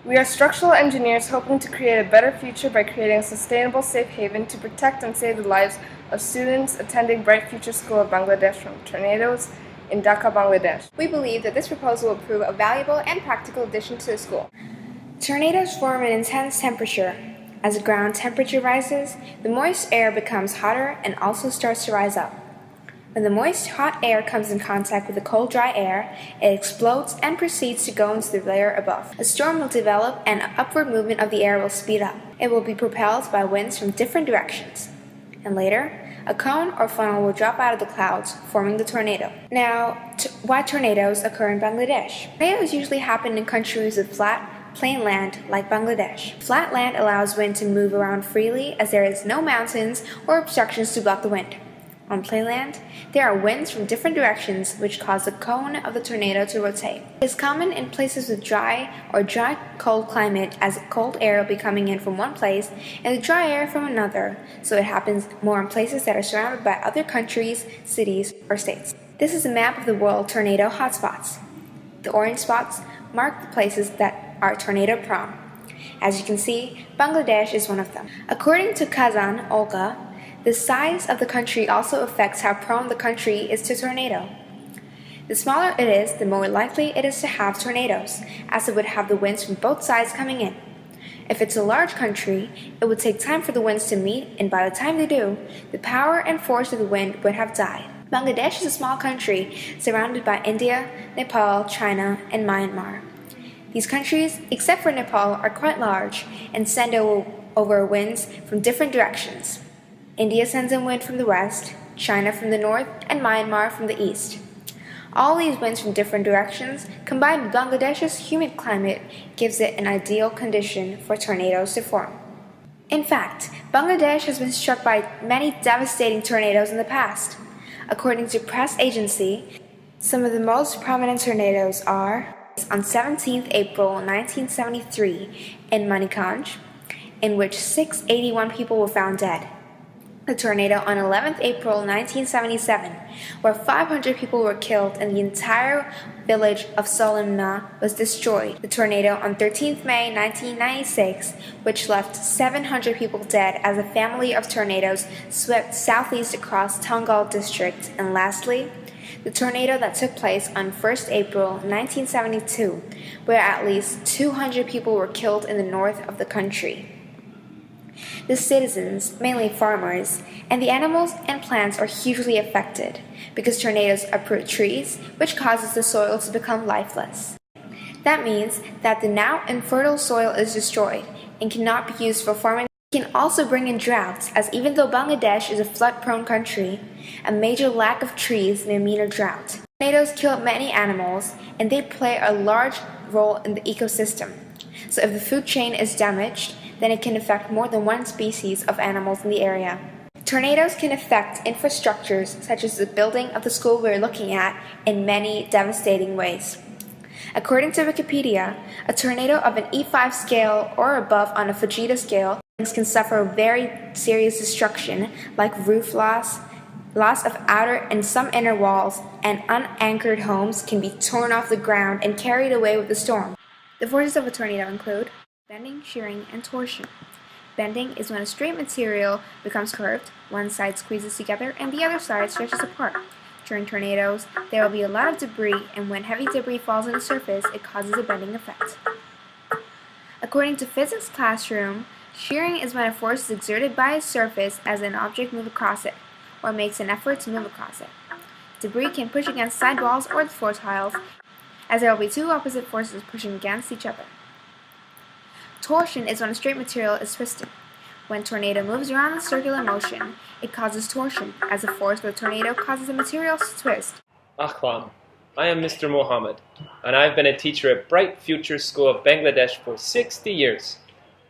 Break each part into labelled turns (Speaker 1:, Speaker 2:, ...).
Speaker 1: We are structural engineers hoping to create a better future by creating a sustainable safe haven to protect and save the lives of students attending Bright Future School of Bangladesh from tornadoes in Dhaka, Bangladesh.
Speaker 2: We believe that this proposal will prove a valuable and practical addition to the school. Tornadoes form an intense temperature. As the ground temperature rises, the moist air becomes hotter and also starts to rise up. When the moist, hot air comes in contact with the cold, dry air, it explodes and proceeds to go into the layer above. A storm will develop and upward movement of the air will speed up. It will be propelled by winds from different directions. And later, a cone or funnel will drop out of the clouds, forming the tornado. Now, why tornadoes occur in Bangladesh? Tornadoes usually happen in countries with flat, plain land like Bangladesh. Flat land allows wind to move around freely as there is no mountains or obstructions to block the wind. On plain land, there are winds from different directions which cause the cone of the tornado to rotate. It is common in places with dry or dry-cold climate as cold air will be coming in from one place and the dry air from another, so it happens more in places that are surrounded by other countries, cities, or states. This is a map of the world tornado hotspots. The orange spots mark the places that are tornado prone. As you can see, Bangladesh is one of them. According to Kazan, Olga, the size of the country also affects how prone the country is to tornado. The smaller it is, the more likely it is to have tornadoes, as it would have the winds from both sides coming in. If it's a large country, it would take time for the winds to meet, and by the time they do, the power and force of the wind would have died. Bangladesh is a small country surrounded by India, Nepal, China, and Myanmar. These countries, except for Nepal, are quite large and send over winds from different directions. India sends in wind from the west, China from the north, and Myanmar from the east. All these winds from different directions, combined with Bangladesh's humid climate, gives it an ideal condition for tornadoes to form. In fact, Bangladesh has been struck by many devastating tornadoes in the past. According to press agency, some of the most prominent tornadoes are on 17th April 1973 in Manikanj, in which 681 people were found dead. The tornado on 11th April 1977, where 500 people were killed and the entire village of Solimna was destroyed. The tornado on 13th May 1996, which left 700 people dead as a family of tornadoes swept southeast across Tangal district. And lastly, the tornado that took place on 1st April 1972, where at least 200 people were killed in the north of the country. The citizens, mainly farmers, and the animals and plants are hugely affected because tornadoes uproot trees, which causes the soil to become lifeless. That means that the now infertile soil is destroyed and cannot be used for farming. It can also bring in droughts, as even though Bangladesh is a flood-prone country, a major lack of trees may mean a drought. Tornadoes kill many animals, and they play a large role in the ecosystem. So if the food chain is damaged, then it can affect more than one species of animals in the area. Tornadoes can affect infrastructures such as the building of the school we're looking at in many devastating ways. According to Wikipedia, a tornado of an E5 scale or above on a Fujita scale can suffer very serious destruction like roof loss of outer and some inner walls, and unanchored homes can be torn off the ground and carried away with the storm. The forces of a tornado include bending, shearing, and torsion. Bending is when a straight material becomes curved, one side squeezes together, and the other side stretches apart. During tornadoes, there will be a lot of debris, and when heavy debris falls on the surface, it causes a bending effect. According to Physics Classroom, shearing is when a force is exerted by a surface as an object moves across it, or makes an effort to move across it. Debris can push against side walls or the floor tiles, as there will be two opposite forces pushing against each other. Torsion is when a straight material is twisted. When a tornado moves around in circular motion, it causes torsion, as the force of the tornado causes the material to twist.
Speaker 3: Aklam, I am Mr. Mohammed, and I've been a teacher at Bright Future School of Bangladesh for 60 years.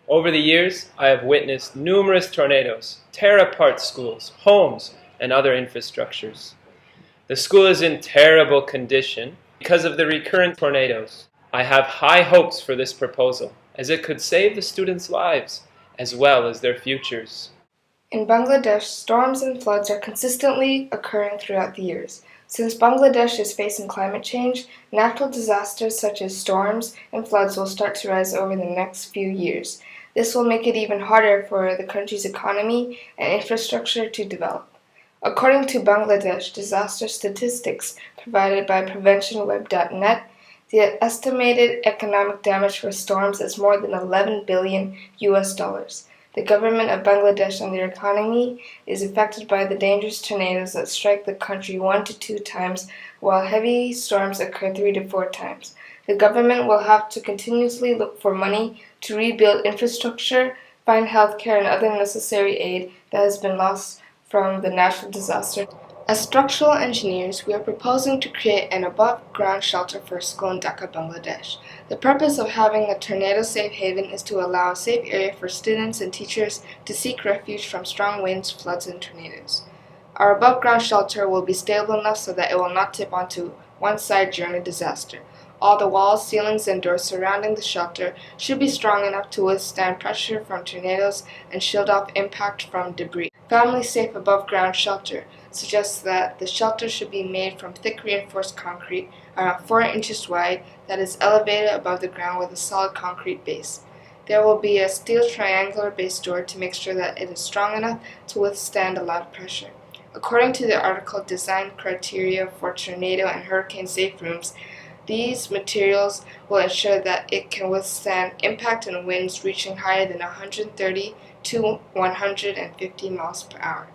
Speaker 3: Over the years, I have witnessed numerous tornadoes tear apart schools, homes, and other infrastructures. The school is in terrible condition because of the recurrent tornadoes. I have high hopes for this proposal, as it could save the students' lives as well as their futures.
Speaker 1: In Bangladesh, storms and floods are consistently occurring throughout the years, Since Bangladesh is facing climate change, natural disasters such as storms and floods will start to rise over the next few years. This will make it even harder for the country's economy and infrastructure to develop. According to Bangladesh disaster statistics provided by PreventionWeb.net, the estimated economic damage for storms is more than 11 billion US dollars. The government of Bangladesh and their economy is affected by the dangerous tornadoes that strike the country 1 to 2 times, while heavy storms occur 3 to 4 times. The government will have to continuously look for money to rebuild infrastructure, find healthcare and other necessary aid that has been lost from the natural disaster. As structural engineers, we are proposing to create an above-ground shelter for a school in Dhaka, Bangladesh. The purpose of having a tornado-safe haven is to allow a safe area for students and teachers to seek refuge from strong winds, floods, and tornadoes. Our above-ground shelter will be stable enough so that it will not tip onto one side during a disaster. All the walls, ceilings, and doors surrounding the shelter should be strong enough to withstand pressure from tornadoes and shield off impact from debris. Family Safe Above Ground Shelter suggests that the shelter should be made from thick reinforced concrete around 4 inches wide that is elevated above the ground with a solid concrete base. There will be a steel triangular base door to make sure that it is strong enough to withstand a lot of pressure. According to the article Design Criteria for Tornado and Hurricane Safe Rooms, these materials will ensure that it can withstand impact and winds reaching higher than 130 to 150 miles per hour.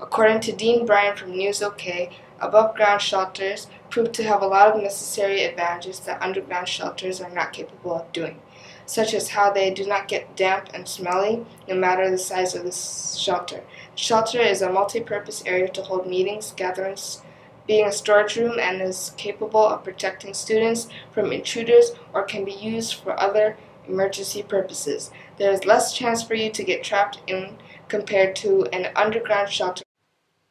Speaker 1: According to Dean Bryan from News OK, above-ground shelters prove to have a lot of necessary advantages that underground shelters are not capable of doing, such as how they do not get damp and smelly no matter the size of the shelter. The shelter is a multi-purpose area to hold meetings, gatherings, being a storage room, and is capable of protecting students from intruders or can be used for other emergency purposes. There is less chance for you to get trapped in compared to an underground shelter.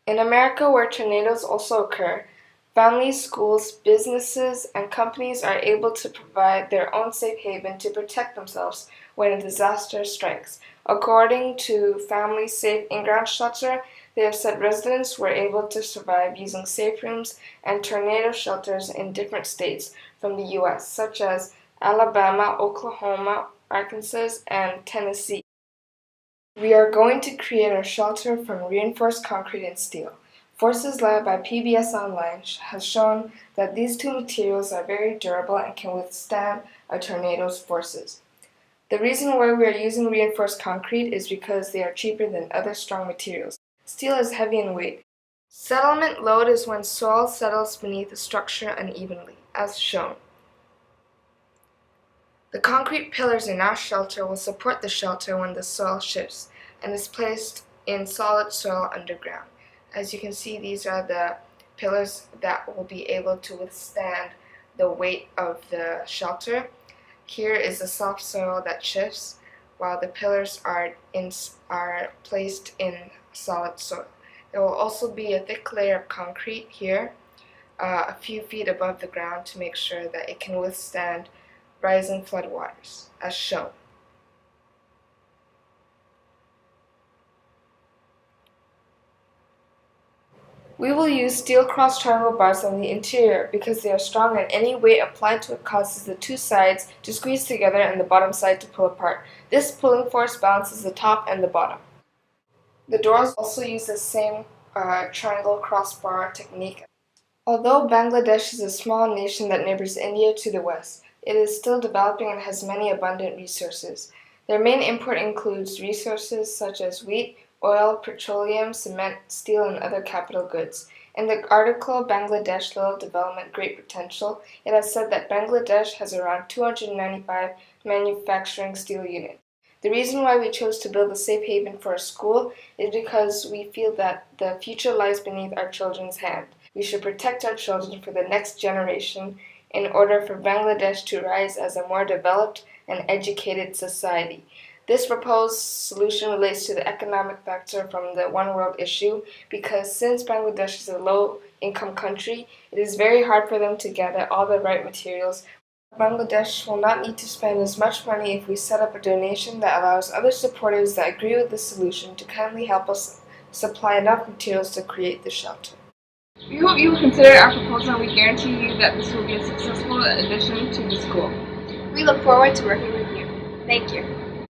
Speaker 1: In America, where tornadoes also occur, families, schools, businesses, and companies are able to provide their own safe haven to protect themselves when a disaster strikes. According to Family Safe In-Ground Shelter, they have said residents were able to survive using safe rooms and tornado shelters in different states from the U.S., such as Alabama, Oklahoma, Arkansas, and Tennessee. We are going to create our shelter from reinforced concrete and steel. Forces Lab by PBS Online has shown that these two materials are very durable and can withstand a tornado's forces. The reason why we are using reinforced concrete is because they are cheaper than other strong materials. Steel is heavy in weight. Settlement load is when soil settles beneath a structure unevenly, as shown. The concrete pillars in our shelter will support the shelter when the soil shifts and is placed in solid soil underground. As you can see, these are the pillars that will be able to withstand the weight of the shelter. Here is the soft soil that shifts, while the pillars are placed in solid soil. There will also be a thick layer of concrete here, a few feet above the ground, to make sure that it can withstand rising floodwaters, as shown. We will use steel cross-triangle bars on the interior because they are strong and any weight applied to it causes the two sides to squeeze together and the bottom side to pull apart. This pulling force balances the top and the bottom. The doors also use the same triangle crossbar technique. Although Bangladesh is a small nation that neighbors India to the west, it is still developing and has many abundant resources. Their main import includes resources such as wheat, oil, petroleum, cement, steel, and other capital goods. In the article Bangladesh Little Development Great Potential, it has said that Bangladesh has around 295 manufacturing steel units. The reason why we chose to build a safe haven for a school is because we feel that the future lies beneath our children's hand. We should protect our children for the next generation in order for Bangladesh to rise as a more developed and educated society. This proposed solution relates to the economic factor from the One World issue because since Bangladesh is a low-income country, it is very hard for them to gather all the right materials. Bangladesh will not need to spend as much money if we set up a donation that allows other supporters that agree with the solution to kindly help us supply enough materials to create the shelter. We hope you will consider our proposal, and we guarantee you that this will be a successful addition to the school.
Speaker 2: We look forward to working with you. Thank you.